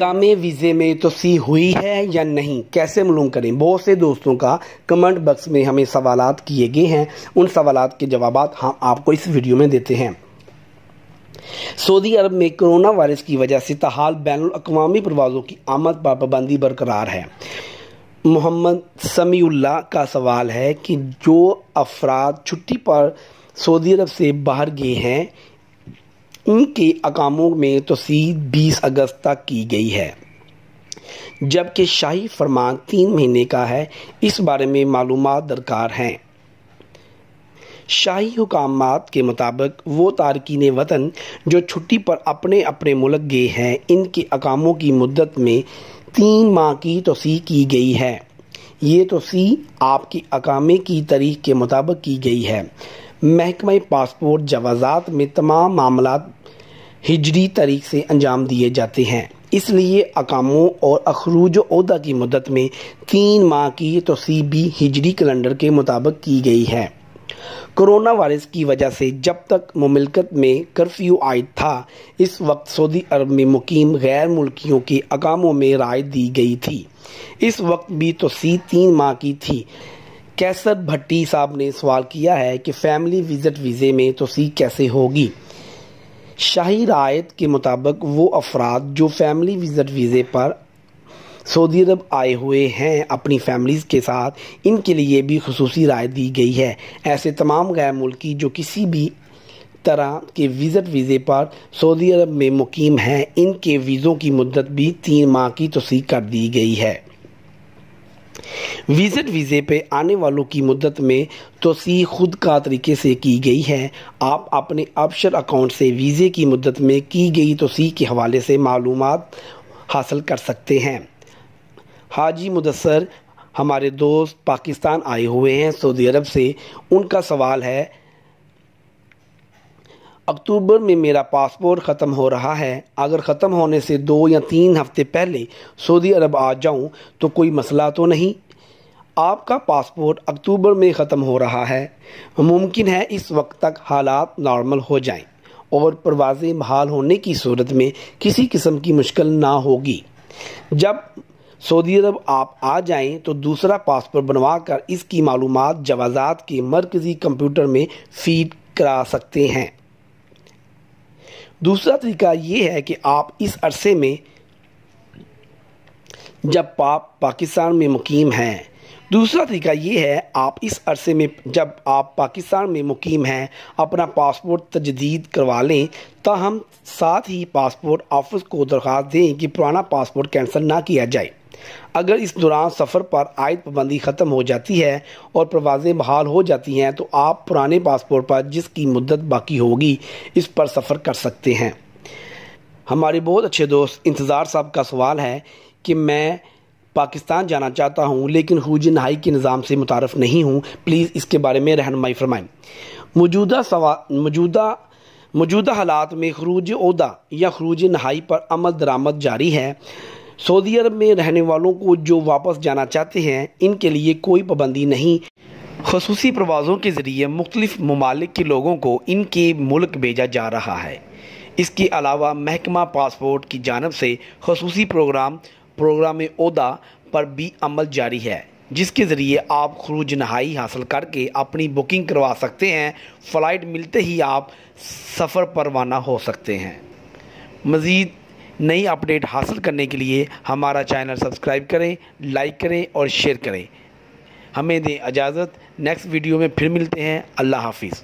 अकामे वीज़े में तोसी हुई है या नहीं, कैसे मालूम करें। बहुत से दोस्तों का कमेंट बॉक्स में हमें सवालात किए गए हैं। उन सवालात के जवाबात हम आपको इस वीडियो में देते हैं। सऊदी अरब में कोरोना वायरस की वजह से ताहाल बैनुल अक़वामी परवाज़ों की आमद पर पाबंदी बरकरार है। मोहम्मद समीउल्लाह का सवाल है कि जो अफराद छुट्टी पर सऊदी अरब से बाहर गए हैं, इनके अकामों में तोसी 20 अगस्त तक की गई है, जबकि शाही फरमान 3 महीने का है। इस बारे में मालूमात दरकार हैं। शाही हुकामात के मुताबिक वो तारकीन वतन जो छुट्टी पर अपने अपने मुल्क गए हैं, इनके अकामों की मुद्दत में 3 माह की तोसी की गई है। ये तोसी आपके अकामे की तारीख के मुताबिक की गई है। महकमा पासपोर्ट जवाज़ात में तमाम मामलात हिजरी तारीख से अंजाम दिए जाते हैं, इसलिए अकामों और अखरूज ओहदा की मुद्दत में 3 माह की तोसी भी हिजरी कैलेंडर के मुताबिक की गई है। कोरोना वायरस की वजह से जब तक मुमलिकत में कर्फ्यू आयद था, इस वक्त सऊदी अरब में मुकीम गैर मुल्कियों के अकामों में राय दी गई थी। इस वक्त भी तोसी 3 माह की थी। कैसर भट्टी साहब ने सवाल किया है कि फैमिली विजिट वीज़े में तोसी कैसे होगी। शाही रायत के मुताबिक वो अफराद जो फैमिली विजिट वीज़े पर सऊदी अरब आए हुए हैं अपनी फैमिलीज़ के साथ, इनके लिए भी खुसूसी राय दी गई है। ऐसे तमाम गैर मुल्की जो किसी भी तरह के विजिट वीज़े पर सऊदी अरब में मुकीम हैं, इनके वीज़ों की मुद्दत भी 3 माह की तोसी कर दी गई है। विजिट वीज़े पे आने वालों की मुद्दत में तोसी खुद का तरीके से की गई है। आप अपने ऑफशोर अकाउंट से वीज़े की मुद्दत में की गई तोसी के हवाले से मालूमात हासिल कर सकते हैं। हाजी मुदस्सर हमारे दोस्त पाकिस्तान आए हुए हैं सऊदी अरब से। उनका सवाल है, अक्टूबर में मेरा पासपोर्ट ख़त्म हो रहा है, अगर ख़त्म होने से 2 या 3 हफ्ते पहले सऊदी अरब आ जाऊं तो कोई मसला तो नहीं। आपका पासपोर्ट अक्टूबर में ख़त्म हो रहा है, मुमकिन है इस वक्त तक हालात नॉर्मल हो जाएं और परवाज़ें बहाल होने की सूरत में किसी किस्म की मुश्किल ना होगी। जब सऊदी अरब आप आ जाएं तो दूसरा पासपोर्ट बनवा कर इसकी मालूमात जवाज़ात के मरकज़ी कंप्यूटर में फीड करा सकते हैं। दूसरा तरीका ये है कि आप इस अरसे में जब आप पाकिस्तान में मुकीम हैं अपना पासपोर्ट तजदीद करवा लें। ताहम साथ ही पासपोर्ट ऑफिस को दरख्वास्त दें कि पुराना पासपोर्ट कैंसिल ना किया जाए। अगर इस दौरान सफ़र पर आयद पाबंदी ख़त्म हो जाती है और परवाज़ें बहाल हो जाती हैं, तो आप पुराने पासपोर्ट पर जिसकी मुद्दत बाकी होगी इस पर सफ़र कर सकते हैं। हमारे बहुत अच्छे दोस्त इंतज़ार साहब का सवाल है कि मैं पाकिस्तान जाना चाहता हूं, लेकिन खरूज नहाई के निज़ाम से मुतारफ़ नहीं हूं, प्लीज़ इसके बारे में रहनुमाई फरमाएं। मौजूदा हालात में खरूज ओहदा या खरूज नहाई पर अमल दरामद जारी है। सऊदी अरब में रहने वालों को जो वापस जाना चाहते हैं, इनके लिए कोई पाबंदी नहीं। ख़ुसूसी परवाज़ों के ज़रिए मुख्तलिफ़ ममालिक के लोगों को इनके मुल्क भेजा जा रहा है। इसके अलावा महकमा पासपोर्ट की जानिब से ख़ुसूसी प्रोग्राम ओहदा पर भी अमल जारी है, जिसके ज़रिए आप खरूज नहाई हासिल करके अपनी बुकिंग करवा सकते हैं। फ़्लाइट मिलते ही आप सफ़र पर रवाना हो सकते हैं। मज़ीद नई अपडेट हासिल करने के लिए हमारा चैनल सब्सक्राइब करें, लाइक करें और शेयर करें। हमें दें इजाज़त, नेक्स्ट वीडियो में फिर मिलते हैं। अल्लाह हाफिज़।